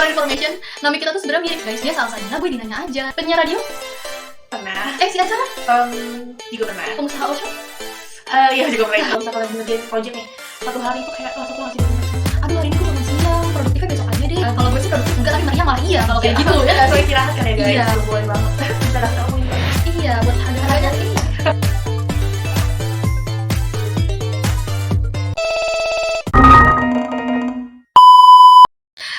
For information, nama kita tuh sebenarnya mirip guys. Dia Salsa Dina, gue Dinanya aja. Penyiar radio? Pernah. Si acara? Juga pernah. Pengusaha workshop? Iya juga pernah. Kalau misalkan lagi ngerjain project nih, satu hari itu kayak langsung pulang sih. Aduh hari ini gue belum siang, produktifnya besok aja deh. Kalau gue sih produktif enggak, tapi Maria malah iya kalau kayak gitu ya. Soal istirahat kan ya guys. Iya. Boleh banget. Bisa daftar aku juga. Iya, buat harga-harganya ini.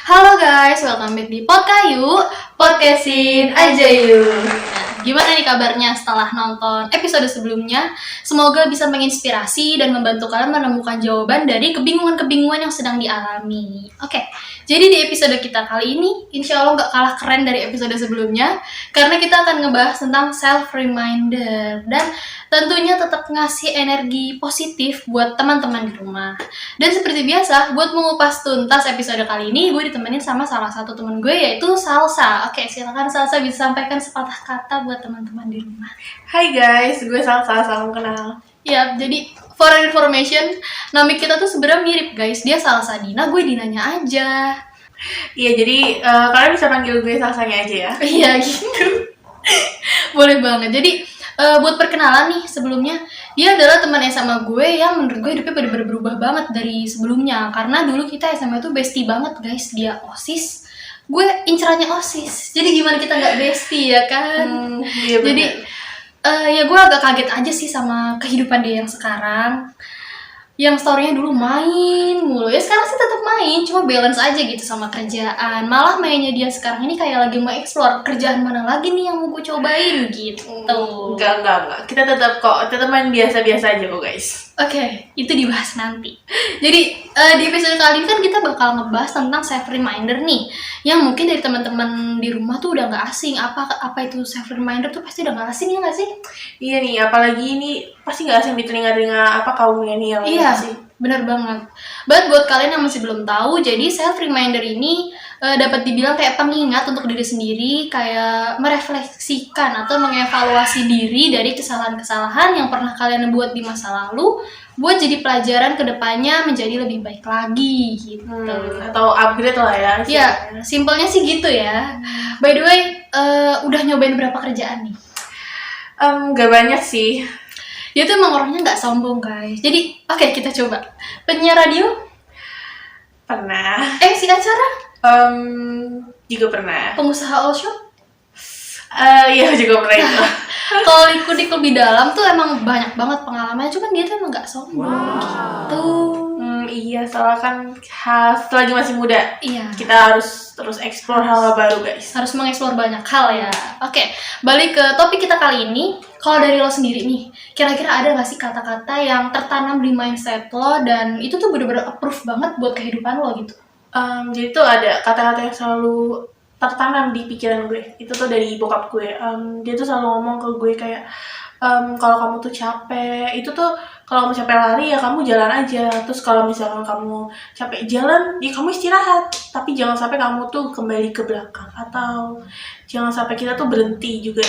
Halo guys, welcome back di Podkayu, podcastin aja yuk. Nah, gimana nih kabarnya setelah nonton episode sebelumnya? Semoga bisa menginspirasi dan membantu kalian menemukan jawaban dari kebingungan-kebingungan yang sedang dialami. Oke, jadi di episode kita kali ini, insya Allah nggak kalah keren dari episode sebelumnya, karena kita akan ngebahas tentang self-reminder dan tentunya tetap ngasih energi positif buat teman-teman di rumah. Dan seperti biasa, buat mengupas tuntas episode kali ini, gue ditemenin sama salah satu temen gue, yaitu Salsa. Oke, silakan Salsa bisa sampaikan sepatah kata buat teman-teman di rumah. Hai guys, gue Salsa, salam kenal. Ya, jadi for information, nama kita tuh sebenarnya mirip guys. Dia Salsa Dina, gue Dinanya aja. Iya, jadi kalian bisa panggil gue Salsanya aja ya. Iya gitu. Boleh banget. Jadi buat perkenalan nih sebelumnya, dia adalah teman SMA gue yang menurut gue hidupnya bener-bener berubah banget dari sebelumnya. Karena dulu kita SMA tuh bestie banget guys. Dia OSIS, gue incerannya OSIS. Jadi gimana kita nggak bestie ya kan? Iya bener. Jadi ya gue agak kaget aja sih sama kehidupan dia yang sekarang. Yang story-nya dulu main mulu, ya sekarang sih tetap main, cuma balance aja gitu sama kerjaan. Malah mainnya dia sekarang ini kayak lagi mau explore kerjaan mana lagi nih yang mau gue cobain gitu. Enggak. Kita tetap main biasa-biasa aja kok guys. Oke, itu dibahas nanti. Jadi di episode kali ini kan kita bakal ngebahas tentang self reminder nih, yang mungkin dari teman-teman di rumah tuh udah nggak asing. Apa itu self reminder tuh pasti udah nggak asing ya nggak sih? Iya nih, apalagi ini pasti nggak asing di telinga-telinga kaum milenial. Iya sih, benar banget. Buat kalian yang masih belum tahu, jadi self reminder ini dapat dibilang kayak pengingat untuk diri sendiri, kayak merefleksikan atau mengevaluasi diri dari kesalahan-kesalahan yang pernah kalian buat di masa lalu, buat jadi pelajaran kedepannya menjadi lebih baik lagi gitu. Atau upgrade lah ya. Ya, simpelnya sih gitu ya. By the way, udah nyobain berapa kerjaan nih? Gak banyak sih. Dia tuh emang orangnya nggak sombong guys. Jadi oke, kita coba. Penyiar radio? Pernah. Si acara? Juga pernah. Pengusaha all shop? Iya juga pernah itu. Kalau dikulik lebih dalam tuh emang banyak banget pengalamannya, cuman dia tuh emang nggak sombong gitu. Iya, soalnya kan selagi masih muda, Iya. kita harus terus explore hal baru guys. Harus mengeksplor banyak hal ya. Oke, balik ke topik kita kali ini. Kalau dari lo sendiri nih, kira-kira ada nggak sih kata-kata yang tertanam di mindset lo dan itu tuh bener-bener approve banget buat kehidupan lo gitu? Jadi tuh ada kata-kata yang selalu tertanam di pikiran gue. Itu tuh dari bokap gue. Dia tuh selalu ngomong ke gue kayak, kalau kamu tuh capek, itu tuh kalau kamu capek lari ya kamu jalan aja. Terus kalau misalkan kamu capek jalan, ya kamu istirahat. Tapi jangan sampai kamu tuh kembali ke belakang. Atau jangan sampai kita tuh berhenti juga.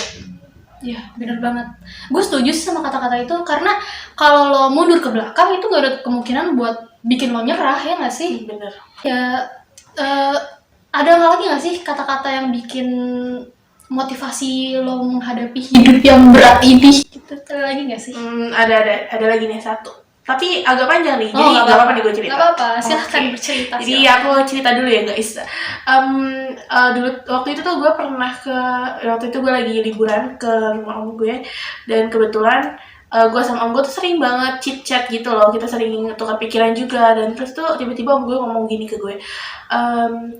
Iya, bener banget. Gue setuju sih sama kata-kata itu, karena kalau lo mundur ke belakang itu gak ada kemungkinan buat bikin lo nyerah, ya gak sih? Bener. Ya, ada nggak lagi nggak sih kata-kata yang bikin motivasi lo menghadapi hidup yang berat ini? Gitu, ada lagi nggak sih? Ada lagi nih satu. Tapi agak panjang nih, jadi nggak nggak apa-apa nih gue cerita. Nggak apa-apa, silahkan Oke. bercerita. Jadi aku cerita dulu ya guys. Dulu waktu itu tuh gue pernah waktu itu gue lagi liburan ke rumah om gue, dan kebetulan gue sama om gue tuh sering banget chit chat gitu loh, kita sering tukar pikiran juga. Dan terus tuh tiba-tiba om gue ngomong gini ke gue,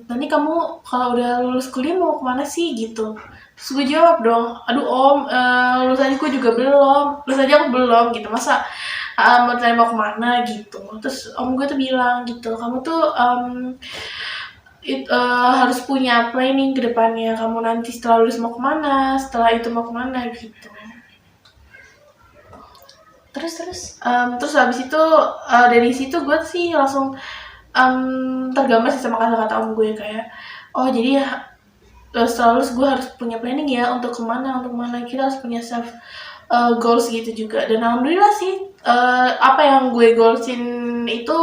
nanti kamu kalau udah lulus kuliah mau kemana sih gitu. Terus gue jawab dong, aduh om, lulus aja gue juga belum, lulus aja aku belum gitu, masa mau tanya mau kemana gitu. Terus om gue tuh bilang gitu, kamu tuh harus punya planning ke depannya, kamu nanti setelah lulus mau kemana, setelah itu mau kemana gitu. Terus habis itu dari situ gue sih langsung tergambar sih sama kata-kata om gue kayak, oh jadi ya setelah lulus gue harus punya planning ya untuk kemana, kita harus punya self goals gitu juga. Dan alhamdulillah sih apa yang gue goalsin itu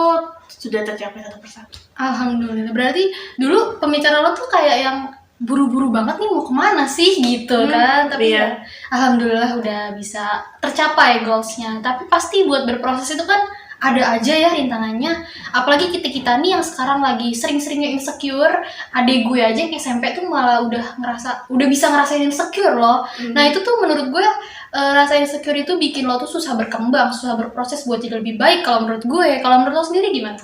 sudah tercapai satu persatu. Alhamdulillah. Berarti dulu pembicaraan lo tuh kayak yang buru-buru banget nih mau kemana sih gitu kan. Tapi iya. ya alhamdulillah udah bisa tercapai goalsnya. Tapi pasti buat berproses itu kan ada aja ya rintangannya. Apalagi kita-kita nih yang sekarang lagi sering-seringnya insecure. Adek gue aja yang SMP tuh malah udah bisa ngerasain insecure loh. Nah itu tuh menurut gue rasa insecure itu bikin lo tuh susah berkembang, susah berproses buat jadi lebih baik kalau menurut gue. Kalau menurut lo sendiri gimana?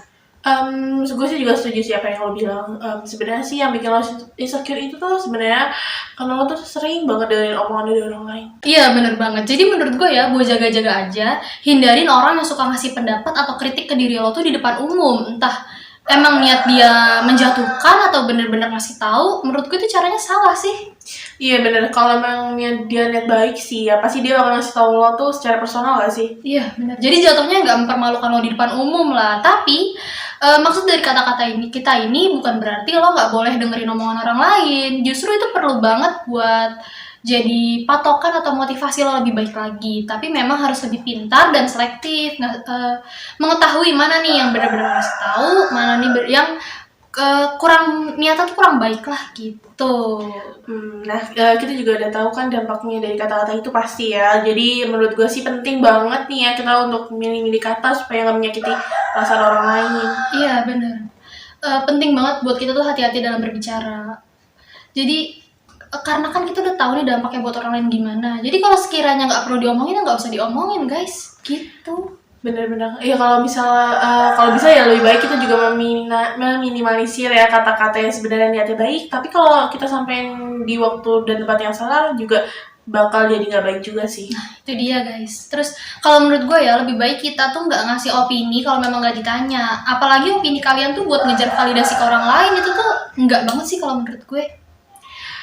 Gue sih juga setuju sih apa yang lo bilang. Sebenarnya sih yang bikin lo insecure itu tuh sebenarnya karena lo tuh sering banget dengerin omongan dari orang lain. Iya bener banget. Jadi menurut gue ya, gue jaga-jaga aja. Hindarin orang yang suka ngasih pendapat atau kritik ke diri lo tuh di depan umum. Entah emang niat dia menjatuhkan atau bener-bener ngasih tahu. Menurut gue itu caranya salah sih. Iya bener, kalau emang dia niat baik sih ya pasti dia bakal ngasih tau lo tuh secara personal gak sih? Iya benar. Jadi jatuhnya nggak mempermalukan lo di depan umum lah. Tapi maksud dari kata-kata kita ini bukan berarti lo nggak boleh dengerin omongan orang lain. Justru itu perlu banget buat jadi patokan atau motivasi lo lebih baik lagi. Tapi memang harus lebih pintar dan selektif. Mengetahui mana nih yang benar-benar ngasih tahu, mana nih yang kurang niatan tuh kurang baik lah gitu. Nah, kita juga udah tahu kan dampaknya dari kata-kata itu pasti ya. Jadi menurut gue sih penting banget nih ya kita untuk milih-milih kata supaya nggak menyakiti perasaan orang lain. Iya benar. Penting banget buat kita tuh hati-hati dalam berbicara. Jadi karena kan kita udah tahu nih dampaknya buat orang lain gimana. Jadi kalau sekiranya nggak perlu diomongin, ya nggak usah diomongin guys. Gitu. Bener-bener. Ya kalau bisa ya lebih baik kita juga meminimalisir ya kata-kata yang sebenarnya niatnya baik. Tapi kalau kita sampein di waktu dan tempat yang salah juga bakal jadi nggak baik juga sih. Nah itu dia guys. Terus kalau menurut gue ya lebih baik kita tuh nggak ngasih opini kalau memang nggak ditanya. Apalagi opini kalian tuh buat ngejar validasi ke orang lain itu tuh nggak banget sih kalau menurut gue.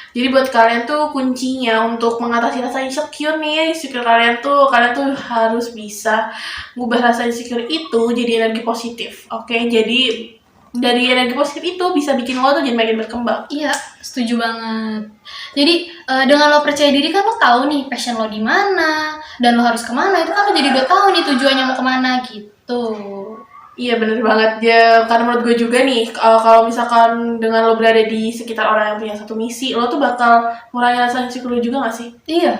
Jadi buat kalian tuh kuncinya untuk mengatasi rasa insecure kalian tuh harus bisa ngubah rasa insecure itu jadi energi positif. Oke, jadi dari energi positif itu bisa bikin lo tuh jadi makin berkembang. Iya, setuju banget. Jadi dengan lo percaya diri kan lo tahu nih passion lo di mana dan lo harus kemana. Itu kan lo jadi udah tahu nih tujuannya mau kemana gitu. Iya bener banget ya, karena menurut gue juga nih kalau misalkan dengan lo berada di sekitar orang yang punya satu misi, lo tuh bakal ngurangin rasa insecure lo juga gak sih? Iya,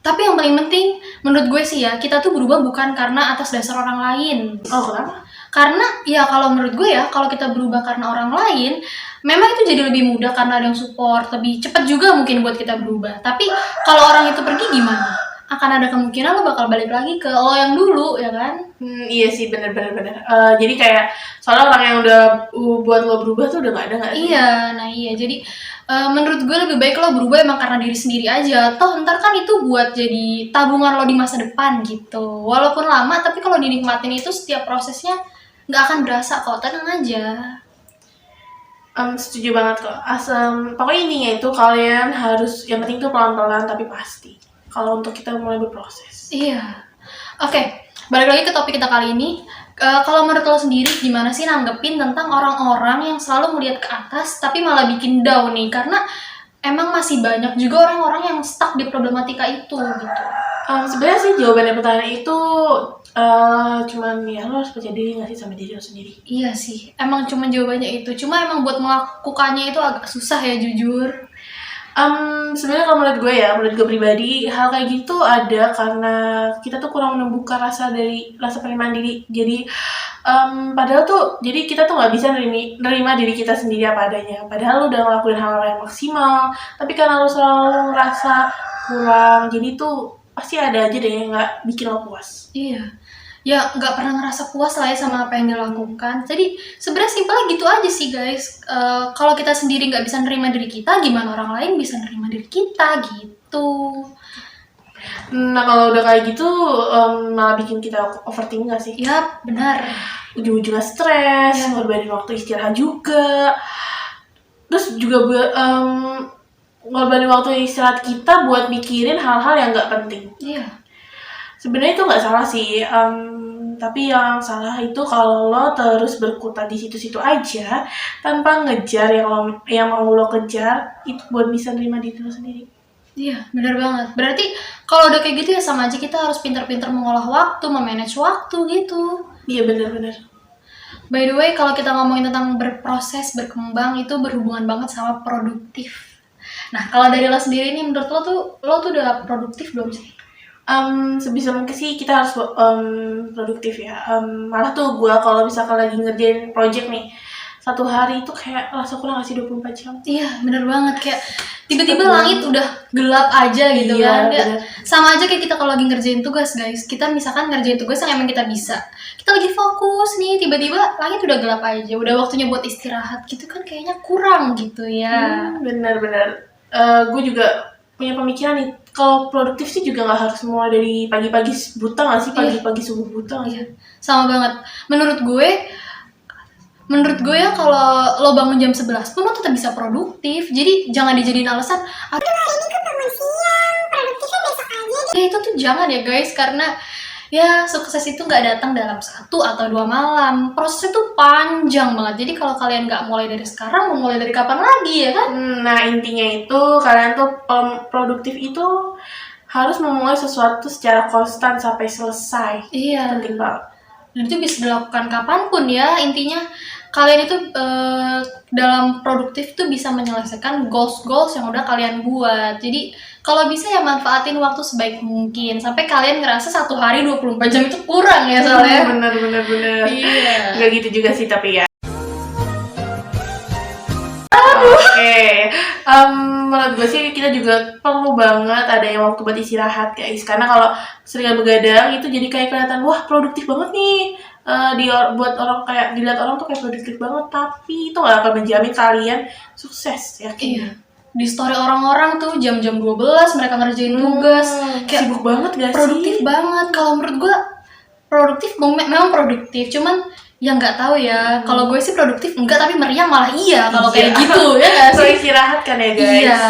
tapi yang paling penting menurut gue sih ya, kita tuh berubah bukan karena atas dasar orang lain. Oh kenapa? Karena ya kalau menurut gue ya, kalau kita berubah karena orang lain, memang itu jadi lebih mudah karena ada yang support, lebih cepat juga mungkin buat kita berubah. Tapi kalau orang itu pergi gimana? Akan ada kemungkinan lo bakal balik lagi ke lo yang dulu, ya kan? Iya sih bener. Jadi kayak soalnya orang yang udah buat lo berubah tuh udah gak ada gak sih? Iya, nah iya. Jadi menurut gue lebih baik lo berubah emang karena diri sendiri aja. Toh ntar kan itu buat jadi tabungan lo di masa depan gitu. Walaupun lama, tapi kalau dinikmatin itu setiap prosesnya nggak akan berasa kok. Tenang aja. Setuju banget kok. Pokoknya intinya itu kalian harus, yang penting tuh pelan-pelan tapi pasti. Kalau untuk kita mulai berproses. Iya. Oke, balik lagi ke topik kita kali ini. Kalau menurut lo sendiri gimana sih nanggepin tentang orang-orang yang selalu melihat ke atas tapi malah bikin down nih? Karena emang masih banyak juga orang-orang yang stuck di problematika itu gitu. Sebenarnya sih jawabannya pertanyaan itu cuman ya lo harus percaya diri gak sih sama diri lo sendiri? Iya sih, emang cuma jawabannya itu. Cuma emang buat melakukannya itu agak susah ya jujur. Sebenarnya kalau menurut gue pribadi hal kayak gitu ada karena kita tuh kurang menemukan rasa penerimaan diri. Jadi padahal tuh jadi kita tuh nggak bisa nerima diri kita sendiri apa adanya. Padahal lu udah ngelakuin hal yang maksimal, tapi karena lu selalu ngerasa kurang, jadi tuh pasti ada aja deh yang nggak bikin lo puas. Iya. Ya nggak pernah ngerasa puas lah ya sama apa yang dilakukan. Jadi sebenarnya simpelnya gitu aja sih guys. Kalau kita sendiri nggak bisa nerima diri kita, gimana orang lain bisa nerima diri kita gitu. Nah kalau udah kayak gitu malah bikin kita overthinking gak sih? Ya benar. Ujung-ujungnya stres, ngorbanin waktu istirahat juga. Terus juga ngorbanin waktu istirahat kita buat mikirin hal-hal yang nggak penting. Iya. Sebenarnya itu nggak salah sih, tapi yang salah itu kalau lo terus berkutat di situ-situ aja tanpa ngejar yang mau lo kejar itu buat bisa nerima diri lo sendiri. Iya, benar banget. Berarti kalau udah kayak gitu ya sama aja kita harus pintar-pintar mengolah waktu, memanage waktu gitu. Iya benar-benar. By the way, kalau kita ngomongin tentang berproses, berkembang, itu berhubungan banget sama produktif. Nah, kalau dari lo sendiri nih, menurut lo tuh udah produktif belum sih? Sebisa mungkin sih kita harus produktif ya. Malah tuh gue kalau misalkan lagi ngerjain project nih, satu hari itu kayak rasa kurang ngasih 24 jam. Iya, bener banget. Kayak tiba-tiba langit udah gelap aja gitu Iya, kan. Kayak bener. sama aja kayak kita kalau lagi ngerjain tugas, guys. Kita misalkan ngerjain tugas yang emang kita bisa. Kita lagi fokus nih, tiba-tiba langit udah gelap aja. Udah waktunya buat istirahat gitu kan, kayaknya kurang gitu ya. Bener-bener. Gue juga punya pemikiran nih, kalau produktif sih juga nggak harus mulai dari pagi-pagi buta nggak sih, pagi-pagi subuh buta nggak sih? Iya, sama banget. Menurut gue ya, kalau lo bangun jam 11 pun lo tetap bisa produktif. Jadi jangan dijadiin alasan, aduh hari ini kok bangun siang, produktifnya besok aja. Ya itu tuh jangan ya guys, karena ya sukses itu nggak datang dalam 1 atau 2 malam. Prosesnya tuh panjang banget. Jadi kalau kalian nggak mulai dari sekarang, mau mulai dari kapan lagi ya kan? Nah, intinya itu kalian tuh produktif itu harus memulai sesuatu secara konstan sampai selesai. Iya. Penting banget. Dan itu bisa dilakukan kapanpun ya. Intinya kalian itu dalam produktif tuh bisa menyelesaikan goals yang udah kalian buat. Jadi kalau bisa ya manfaatin waktu sebaik mungkin. Sampai kalian ngerasa 1 hari 24 jam itu kurang ya soalnya. Bener. Iya. Gak gitu juga sih tapi ya. Oke, menurut gue sih kita juga perlu banget ada yang waktu buat istirahat guys. Karena kalau sering begadang itu jadi kayak kelihatan wah produktif banget nih. Buat orang kayak dilihat orang tuh kayak produktif banget, tapi itu gak akan menjamin kalian sukses ya. Iya. Di story orang-orang tuh jam-jam 12 mereka ngerjain tugas. Kayak sibuk banget gak produktif sih? banget. Kalau menurut gue produktif memang produktif, cuman ya nggak tahu ya. Kalau gue sih produktif enggak, tapi meriang malah iya kalau kayak gitu ya nggak So sih? istirahat kan ya guys. Iya,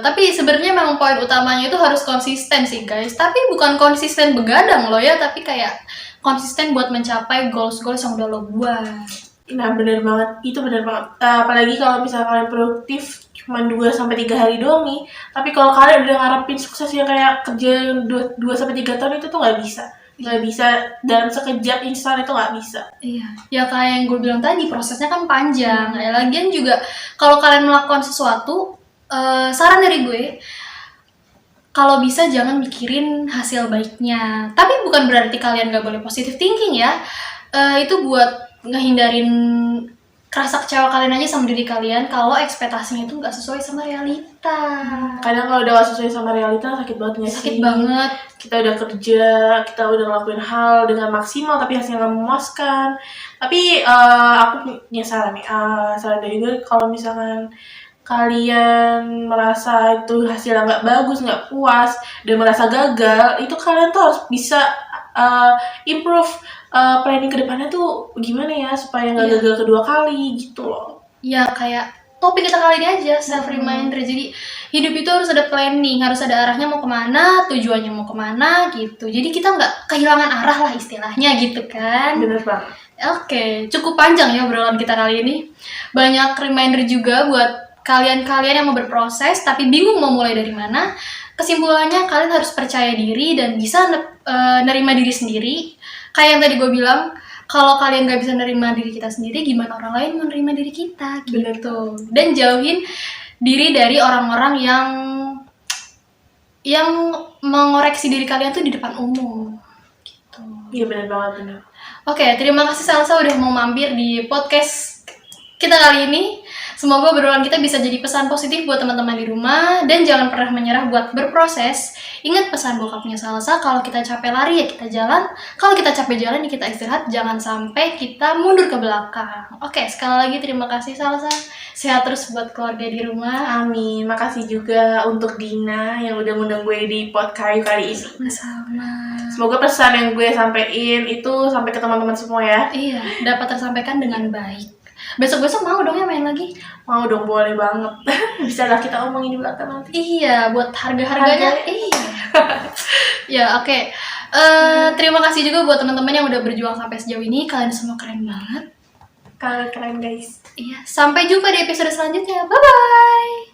tapi sebenarnya memang poin utamanya itu harus konsisten sih guys. Tapi bukan konsisten begadang loh ya, tapi kayak konsisten buat mencapai goals yang udah lo buat. Nah bener banget, itu bener banget. Apalagi kalau misalnya kalian produktif cuma 2-3 hari doang nih. Tapi kalau kalian udah ngarepin sukses yang kayak kerja 2-3 tahun itu tuh nggak bisa. Nggak bisa dalam sekejap instan, itu nggak bisa. Iya, ya kayak yang gue bilang tadi, prosesnya kan panjang. Ya, lagian juga kalau kalian melakukan sesuatu, saran dari gue, kalau bisa jangan mikirin hasil baiknya. Tapi bukan berarti kalian gak boleh positive thinking ya. Itu buat ngehindarin rasa kecewa kalian aja sama diri kalian kalau ekspektasinya itu gak sesuai sama realita. Kadang kalau udah gak sesuai sama realita sakit banget nggak sih? Sakit banget. Kita udah kerja, kita udah ngelakuin hal dengan maksimal tapi hasilnya nggak memuaskan. Tapi aku punya saran nih, saran dari gue, kalau misalkan kalian merasa itu hasilnya nggak bagus, nggak puas, dan merasa gagal, itu kalian tuh harus bisa improve planning ke depannya tuh gimana ya supaya nggak gagal kedua kali gitu loh. Ya kayak topik kita kali ini aja, self reminder. Jadi hidup itu harus ada planning, harus ada arahnya mau kemana, tujuannya mau kemana gitu. Jadi kita nggak kehilangan arah lah istilahnya gitu kan. Bener banget. Oke, cukup panjang ya obrolan kita kali ini. Banyak reminder juga buat kalian-kalian yang mau berproses tapi bingung mau mulai dari mana. Kesimpulannya kalian harus percaya diri dan bisa nerima diri sendiri. Kayak yang tadi gue bilang, kalau kalian gak bisa nerima diri kita sendiri, gimana orang lain menerima diri kita gitu. Dan jauhin diri dari orang-orang yang mengoreksi diri kalian tuh di depan umum gitu. Iya benar banget, benar. Oke, terima kasih Salsa udah mau mampir di podcast kita kali ini. Semoga obrolan kita bisa jadi pesan positif buat teman-teman di rumah. Dan jangan pernah menyerah buat berproses. Ingat pesan bokapnya Salsa, kalau kita capek lari ya kita jalan. Kalau kita capek jalan ya kita istirahat. Jangan sampai kita mundur ke belakang. Oke, sekali lagi terima kasih Salsa. Sehat terus buat keluarga di rumah. Amin. Makasih juga untuk Dina yang udah ngundang gue di podcast kali ini. Sama-sama. Semoga pesan yang gue sampein itu sampai ke teman-teman semua ya. Iya, dapat tersampaikan dengan baik. Besok-besok mau dong ya main lagi? Mau dong, boleh banget. Bisa lah kita omongin di belakang nanti. Iya, buat harga-harganya. Iya. Ya, oke. Terima kasih juga buat teman-teman yang udah berjuang sampai sejauh ini. Kalian semua keren banget. Kalian keren guys. Iya, sampai jumpa di episode selanjutnya. Bye-bye!